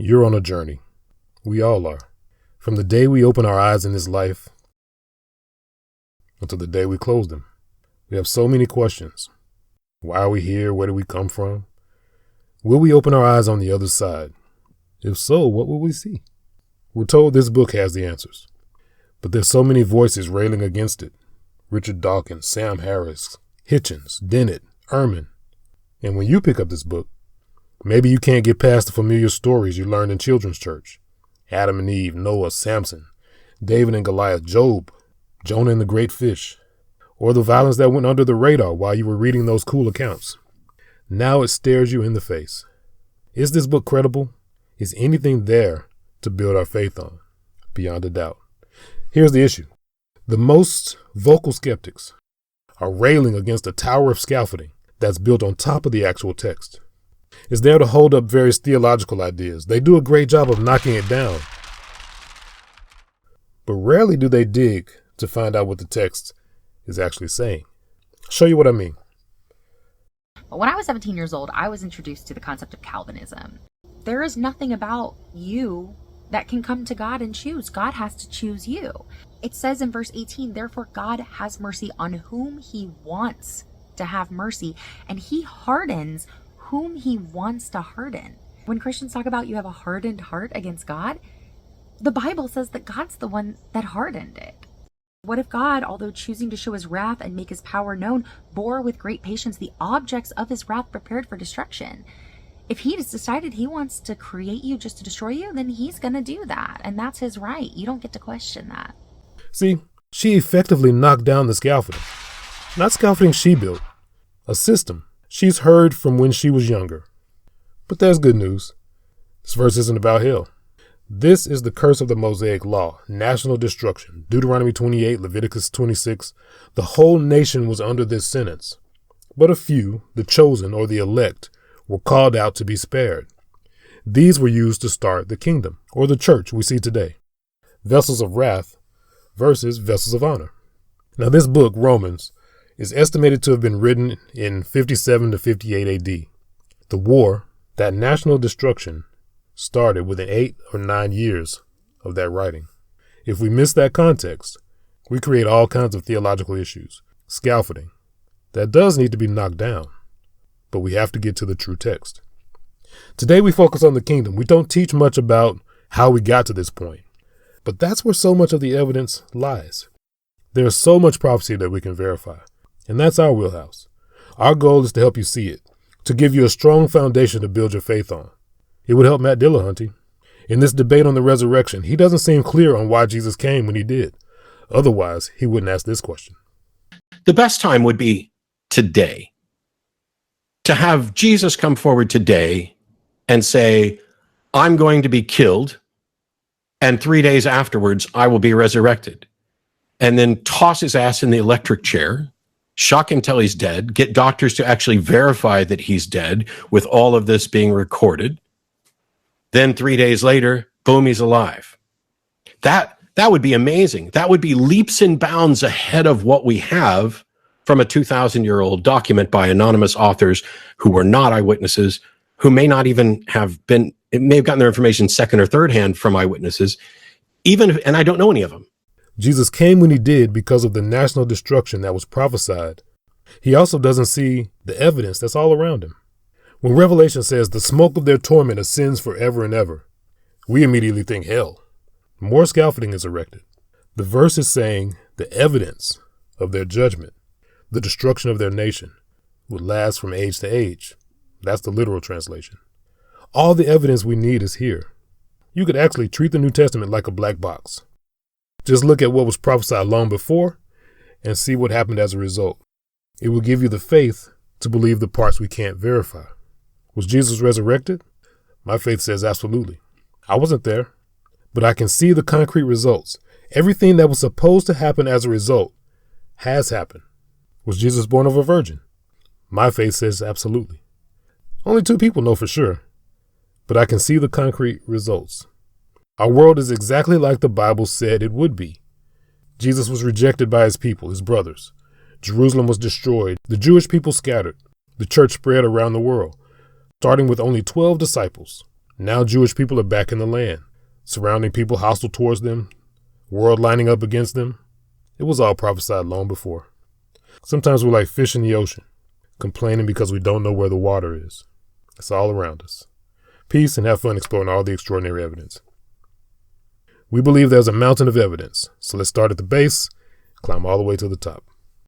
You're on a journey. We all are. From the day we open our eyes in this life until the day we close them. We have so many questions. Why are we here? Where do we come from? Will we open our eyes on the other side? If so, what will we see? We're told this book has the answers, but there's so many voices railing against it. Richard Dawkins, Sam Harris, Hitchens, Dennett, Ehrman. And when you pick up this book, maybe you can't get past the familiar stories you learned in children's church. Adam and Eve, Noah, Samson, David and Goliath, Job, Jonah and the great fish, or the violence that went under the radar while you were reading those cool accounts. Now it stares you in the face. Is this book credible? Is anything there to build our faith on? Beyond a doubt. Here's the issue. The most vocal skeptics are railing against a tower of scaffolding that's built on top of the actual text. It's there to hold up various theological ideas. They do a great job of knocking it down. But rarely do they dig to find out what the text is actually saying. I'll show you what I mean. When I was 17 years old, I was introduced to the concept of Calvinism. There is nothing about you that can come to God and choose. God has to choose you. It says in verse 18, therefore God has mercy on whom he wants to have mercy, and he hardens whom he wants to harden. When Christians talk about you have a hardened heart against God, the Bible says that God's the one that hardened it. What if God, although choosing to show his wrath and make his power known, bore with great patience the objects of his wrath prepared for destruction? If he has decided he wants to create you just to destroy you, then he's going to do that. And that's his right. You don't get to question that. See, she effectively knocked down the scaffolding. Not scaffolding she built, a system she's heard from when she was younger. But there's good news. This verse isn't about hell. This is the curse of the Mosaic law, national destruction. Deuteronomy 28, Leviticus 26. The whole nation was under this sentence. But a few, the chosen or the elect, were called out to be spared. These were used to start the kingdom, or the church we see today. Vessels of wrath versus vessels of honor. Now this book, Romans, is estimated to have been written in 57 to 58 AD. The war, that national destruction, started within 8 or 9 years of that writing. If we miss that context, we create all kinds of theological issues. Scaffolding. That does need to be knocked down, but we have to get to the true text. Today we focus on the kingdom. We don't teach much about how we got to this point, but that's where so much of the evidence lies. There is so much prophecy that we can verify, and that's our wheelhouse. Our goal is to help you see it, to give you a strong foundation to build your faith on. It would help Matt Dillahunty. In this debate on the resurrection, he doesn't seem clear on why Jesus came when he did. Otherwise, he wouldn't ask this question. The best time would be today. To have Jesus come forward today and say, I'm going to be killed, and 3 days afterwards, I will be resurrected. And then toss his ass in the electric chair, shock him till he's dead, get doctors to actually verify that he's dead with all of this being recorded. Then 3 days later, boom, he's alive. That would be amazing. That would be leaps and bounds ahead of what we have from a 2,000-year-old document by anonymous authors who were not eyewitnesses, who may not even have been, it may have gotten their information second or third hand from eyewitnesses, and I don't know any of them. Jesus came when he did because of the national destruction that was prophesied. He also doesn't see the evidence that's all around him. When Revelation says the smoke of their torment ascends forever and ever, we immediately think hell. More scaffolding is erected. The verse is saying the evidence of their judgment, the destruction of their nation, would last from age to age. That's the literal translation. All the evidence we need is here. You could actually treat the New Testament like a black box. Just look at what was prophesied long before and see what happened as a result. It will give you the faith to believe the parts we can't verify. Was Jesus resurrected? My faith says absolutely. I wasn't there, but I can see the concrete results. Everything that was supposed to happen as a result has happened. Was Jesus born of a virgin? My faith says absolutely. Only 2 people know for sure, but I can see the concrete results. Our world is exactly like the Bible said it would be. Jesus was rejected by his people, his brothers. Jerusalem was destroyed. The Jewish people scattered. The church spread around the world, starting with only 12 disciples. Now Jewish people are back in the land, surrounding people hostile towards them, world lining up against them. It was all prophesied long before. Sometimes we're like fish in the ocean, complaining because we don't know where the water is. It's all around us. Peace and have fun exploring all the extraordinary evidence. We believe there's a mountain of evidence, so let's start at the base, climb all the way to the top.